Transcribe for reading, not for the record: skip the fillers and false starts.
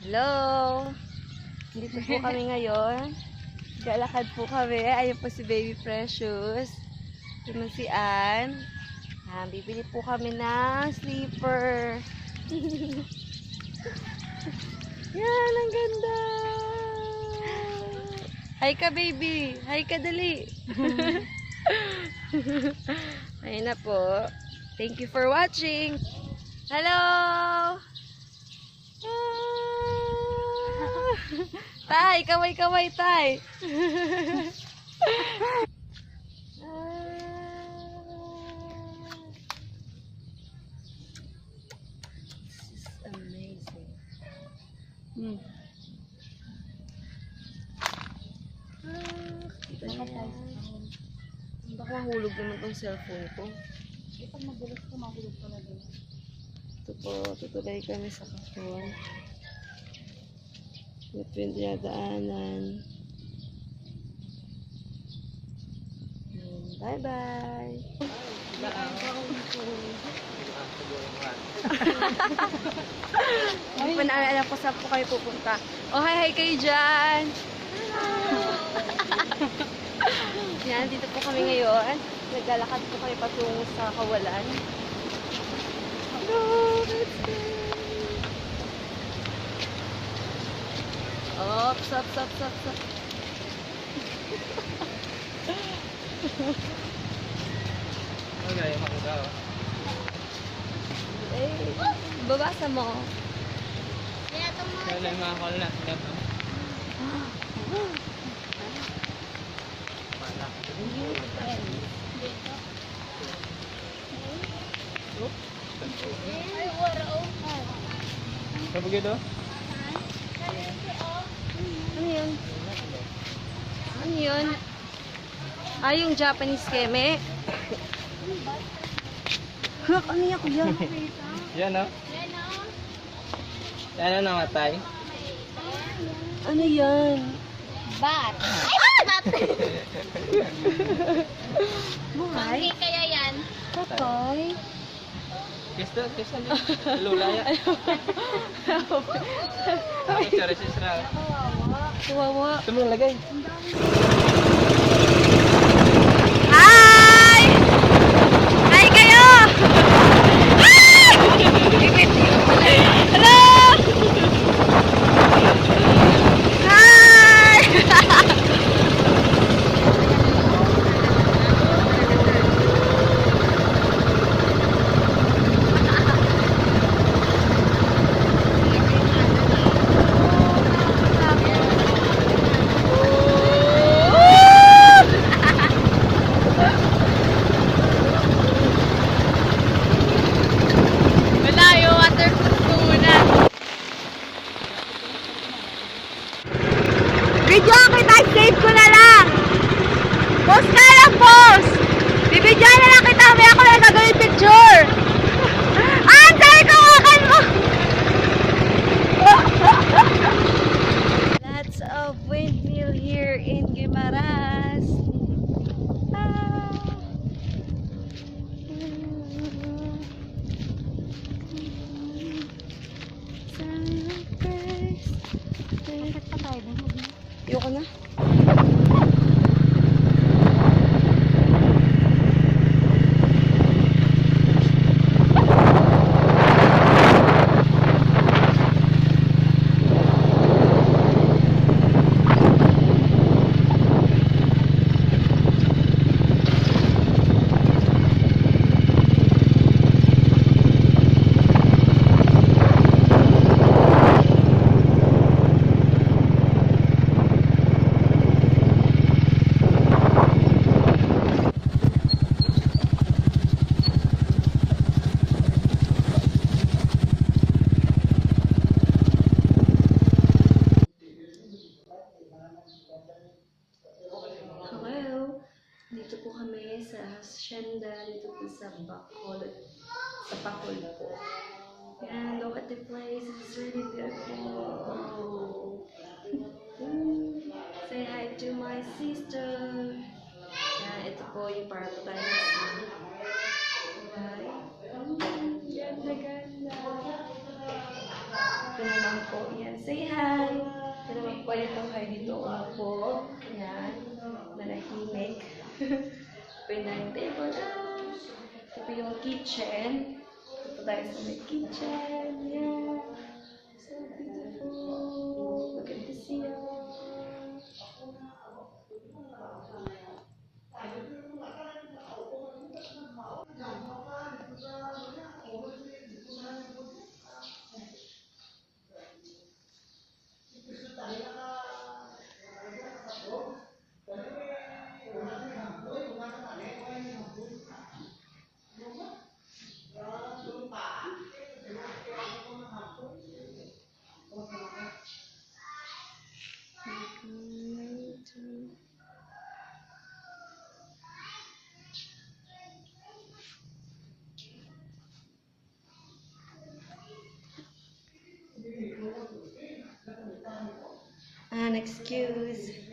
Hello! Dito po kami ngayon. Galakad po kami. Ayun po si Baby Precious. Ito si Ann. Bibili po kami ng sleeper. Yan, ang ganda! Hi ka, baby! Hi ka, dali! Ayun na po. Thank you for watching! Hello! Tay, kaway-kaway, tay. This is amazing. Kita niyo yan. Baka mahulog naman tong cellphone ko. Pag magulos ka, mahulog ka na din. Ito po, tutulay kami sa kahon. Ito yung dinadaanan. Bye-bye! Hindi pa naalala ko saan po kayo pupunta. Oh, hi kayo dyan! Yan, dito po kami ngayon. Naglalakad po kami patungo sa Kawalan. Hello! Let's go! Ops, ops, ops, ops, ops. Okay, makuha. Eh, babasa mo. Kaya ito mo. Kaya lang mga call na. Ay, wala o. Sa begitu? Ano yun? Ano yun? Ah, yung Japanese keme. Hak, ano yan kuya? Yan o. Yan o namatay. Ano yan? Bat. Ay, bat! Buhay? Monkey kaya yan. Patay? Kista din. Lula ya. Cara sisra. Kawawa. Ito mo lagay. Hi! Hi kayo! Ah! Hello! Hi! Malayo, waterproof ko muna. Video kita, save ko na lang. Post ka lang, post. Bibidyan na lang kita, may ako lang gagawin picture. Ah, sabi ko, wakan mo. Lots of windmill here in Guimaras. Ah. Bakit pa tayo din? Ayoko na. Hello! Dito po kami sa hacienda, dito po sa Bacol po. And look at the place, it's really beautiful. Say hi to my sister. Yan, ito po yung para po tayo sa ganda, ganda. Ito naman po, yan. Say po. Yan. Manahimik. Pwede na yung table. Ito po yung kitchen. Ito po tayo sa may kitchen. Yan. So beautiful. Maganda siya. Excuse.